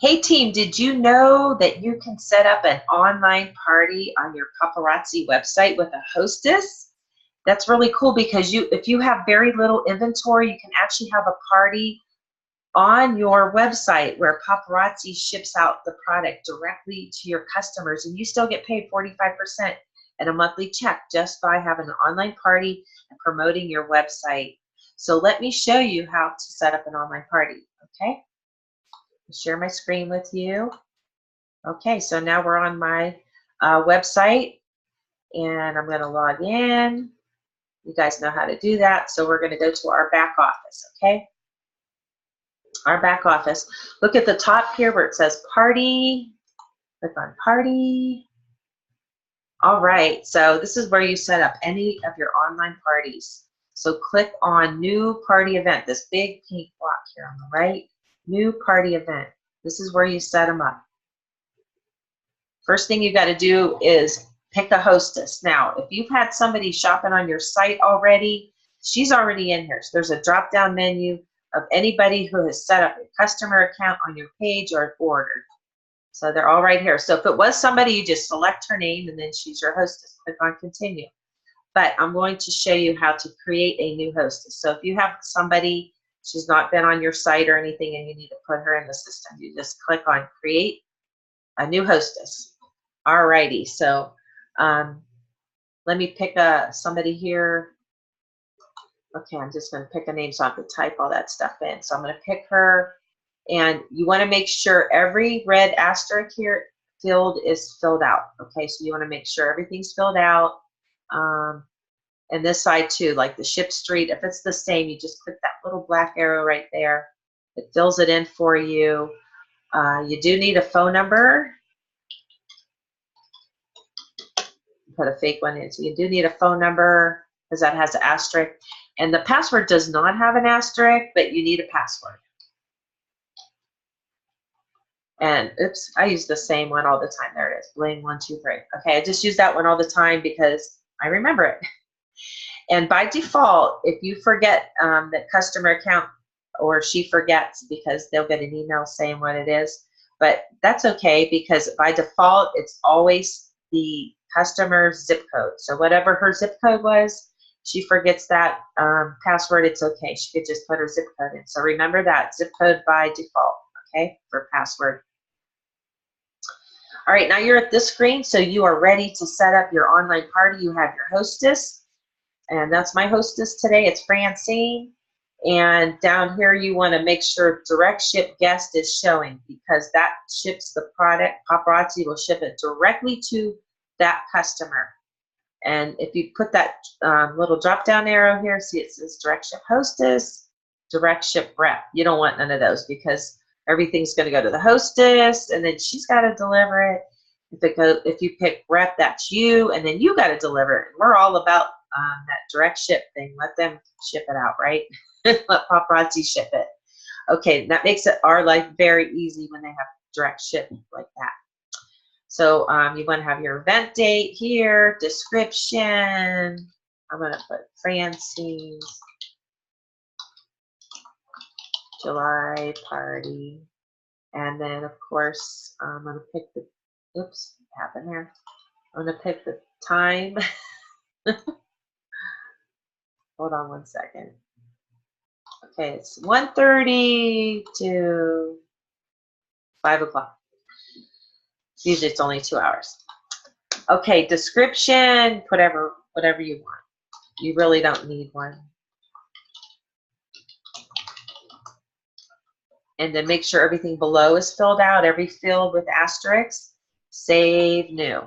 Hey team, did you know that you can set up an online party on your Paparazzi website with a hostess? That's really cool because if you have very little inventory, you can actually have a party on your website where Paparazzi ships out the product directly to your customers, and you still get paid 45% and a monthly check just by having an online party and promoting your website. So let me show you how to set up an online party, okay? Share my screen with you. Okay, so now we're on my website, and I'm going to log in. You guys know how to do that, so we're going to go to our back office, okay? Our back office. Look at the top here where it says Party. Click on Party. All right, so this is where you set up any of your online parties. So click on New Party Event, this big pink block here on the right. New Party Event. This is where you set them up. First thing you got to do is pick a hostess. Now, if you've had somebody shopping on your site already, she's already in here. So there's a drop-down menu of anybody who has set up a customer account on your page or ordered. So they're all right here. So if it was somebody, you just select her name and then she's your hostess. Click on Continue. But I'm going to show you how to create a new hostess. So if you have somebody, she's not been on your site or anything, and you need to put her in the system, you just click on Create a New Hostess. Alrighty, so let me pick somebody here. Okay, I'm just going to pick a name so I can type all that stuff in. So I'm going to pick her, and you want to make sure every red asterisk here field is filled out. Okay, so you want to make sure everything's filled out. And this side too, like the ship street, if it's the same, you just click that little black arrow right there. It fills it in for you. You do need a phone number. Put a fake one in. So you do need a phone number because that has an asterisk. And the password does not have an asterisk, but you need a password. And oops, I use the same one all the time. There it is, Bling123. Okay, I just use that one all the time because I remember it. And by default, if you forget that customer account, or she forgets, because they'll get an email saying what it is, but that's okay because by default, it's always the customer's zip code. So whatever her zip code was, she forgets that password, it's okay. She could just put her zip code in. So remember that, zip code by default, okay, for password. All right, now you're at this screen, so you are ready to set up your online party. You have your hostess, and that's my hostess today. It's Francine. And down here, you want to make sure direct ship guest is showing because that ships the product. Paparazzi will ship it directly to that customer. And if you put that little drop down arrow here, see it says direct ship hostess, direct ship rep. You don't want none of those because everything's going to go to the hostess, and then she's got to deliver it. If you pick rep, that's you, and then you got to deliver it. We're all about that direct ship thing. Let them ship it out, right? Let Paparazzi ship it. Okay, that makes our life very easy when they have direct ship like that. So you want to have your event date here, description. I'm going to put Francine's July party. And then, of course, I'm going to pick the, oops, what happened there? I'm going to pick the time. Hold on one second. Okay, it's 1:30 to 5 o'clock. Usually it's only 2 hours. Okay, description, whatever you want. You really don't need one. And then make sure everything below is filled out, every field with asterisks. Save new.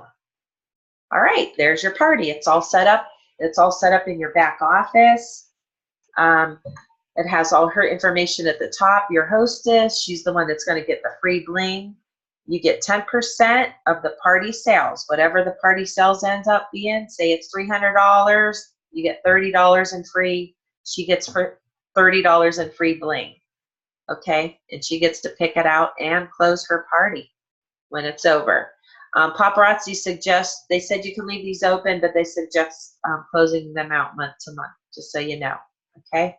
All right, there's your party. It's all set up. It's all set up in your back office. It has all her information at the top. Your hostess, she's the one that's going to get the free bling. You get 10% of the party sales. Whatever the party sales ends up being, say it's $300, you get $30 in free. She gets for $30 in free bling. Okay, and she gets to pick it out and close her party when it's over. Paparazzi suggests, they said you can leave these open, but they suggest closing them out month to month, just so you know, okay?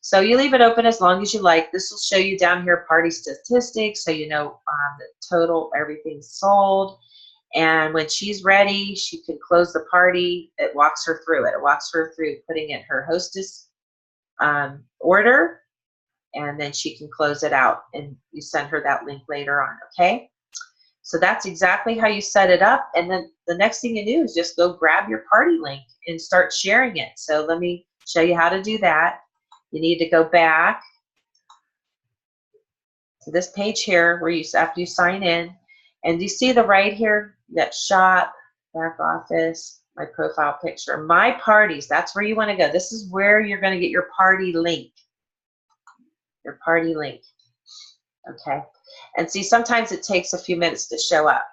So you leave it open as long as you like. This will show you down here party statistics, so you know the total, everything's sold. And when she's ready, she can close the party. It walks her through it. It walks her through putting in her hostess order, and then she can close it out. And you send her that link later on, okay? So that's exactly how you set it up. And then the next thing you do is just go grab your party link and start sharing it. So let me show you how to do that. You need to go back to this page here where you, after you sign in, and you see the right here, you got shop, back office, my profile picture, my parties. That's where you want to go. This is where you're going to get your party link. Your party link. Okay. And see, sometimes it takes a few minutes to show up.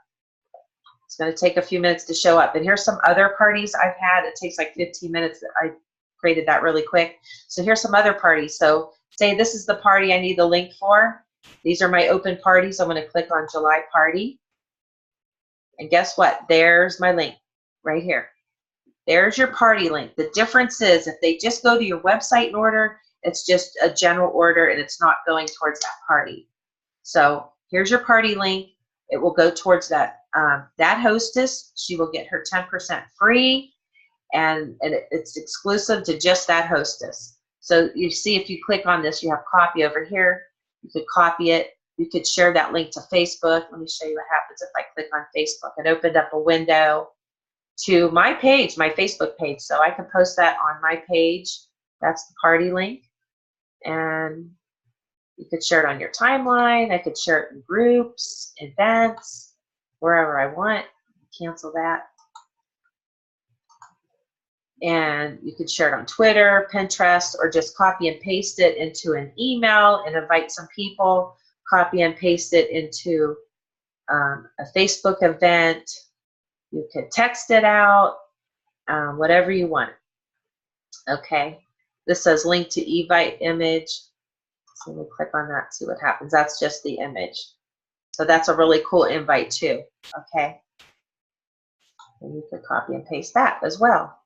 It's going to take a few minutes to show up. And here's some other parties I've had. It takes like 15 minutes. I created that really quick. So here's some other parties. So say this is the party I need the link for. These are my open parties. I'm going to click on July party. And guess what? There's my link right here. There's your party link. The difference is if they just go to your website and order, it's just a general order and it's not going towards that party. So here's your party link. It will go towards that that hostess. She will get her 10% free, and it's exclusive to just that hostess. So you see, if you click on this, you have copy over here. You could copy it. You could share that link to Facebook. Let me show you what happens if I click on Facebook. It opened up a window to my page, my Facebook page. So I can post that on my page. That's the party link. And you could share it on your timeline. I could share it in groups, events, wherever I want. Cancel that. And you could share it on Twitter, Pinterest, or just copy and paste it into an email and invite some people. Copy and paste it into a Facebook event. You could text it out, whatever you want. Okay. This says link to invite image. So let me click on that, see what happens. That's just the image. So that's a really cool invite too. Okay. And you could copy and paste that as well.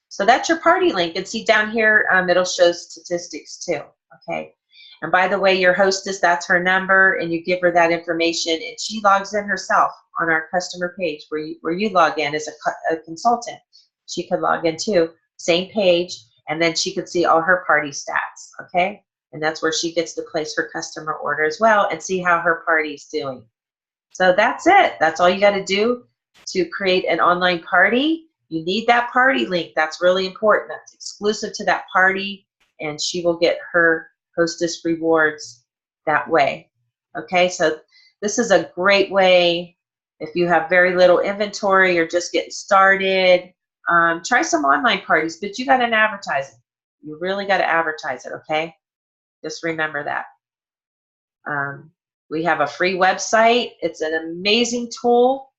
So that's your party link. And see down here, it'll show statistics too. Okay. And by the way, your hostess, that's her number, and you give her that information, and she logs in herself on our customer page where you log in as a consultant. She could log in too, same page, and then she could see all her party stats. Okay. And that's where she gets to place her customer order as well and see how her party's doing. So that's it. That's all you got to do to create an online party. You need that party link. That's really important. That's exclusive to that party, and she will get her hostess rewards that way. Okay, so this is a great way if you have very little inventory or just getting started. Try some online parties, but you got to advertise it. You really got to advertise it, okay? Just remember that. We have a free website. It's an amazing tool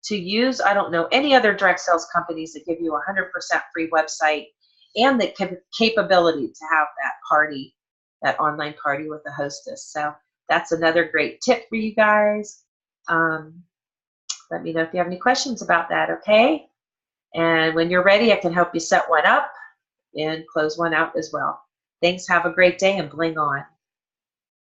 to use. I don't know any other direct sales companies that give you 100% free website and the capability to have that party, that online party with the hostess. So that's another great tip for you guys. Let me know if you have any questions about that, okay? And when you're ready, I can help you set one up and close one out as well. Thanks. Have a great day and bling on.